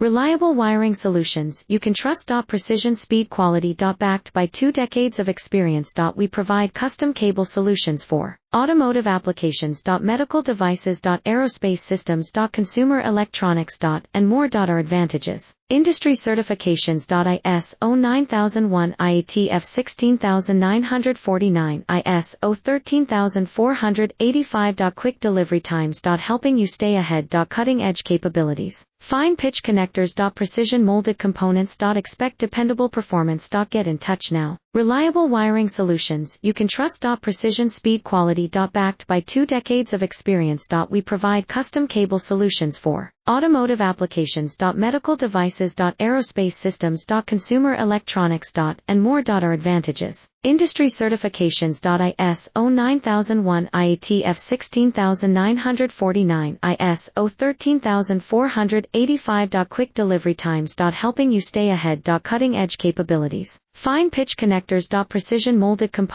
Reliable wiring solutions you can trust. Precision speed quality. Backed by 2 decades of experience. We provide custom cable solutions for automotive applications. Medical devices. Aerospace systems. Consumer electronics. And more. Our advantages. Industry certifications. ISO 9001, IATF 16949, ISO 13485. Quick delivery times. Helping you stay ahead. Cutting edge capabilities. Fine pitch connectors. Precision molded components. Expect dependable performance. Get in touch now. Reliable wiring solutions you can trust. Precision speed quality. Backed by 2 decades of experience. We provide custom cable solutions for automotive applications. Medical devices. Aerospace systems. Consumer electronics. And more. Our advantages. Industry certifications. ISO 9001, IATF 16949, ISO 13485. Quick delivery times. Helping you stay ahead. Cutting edge capabilities. Fine pitch connectors. Precision molded components.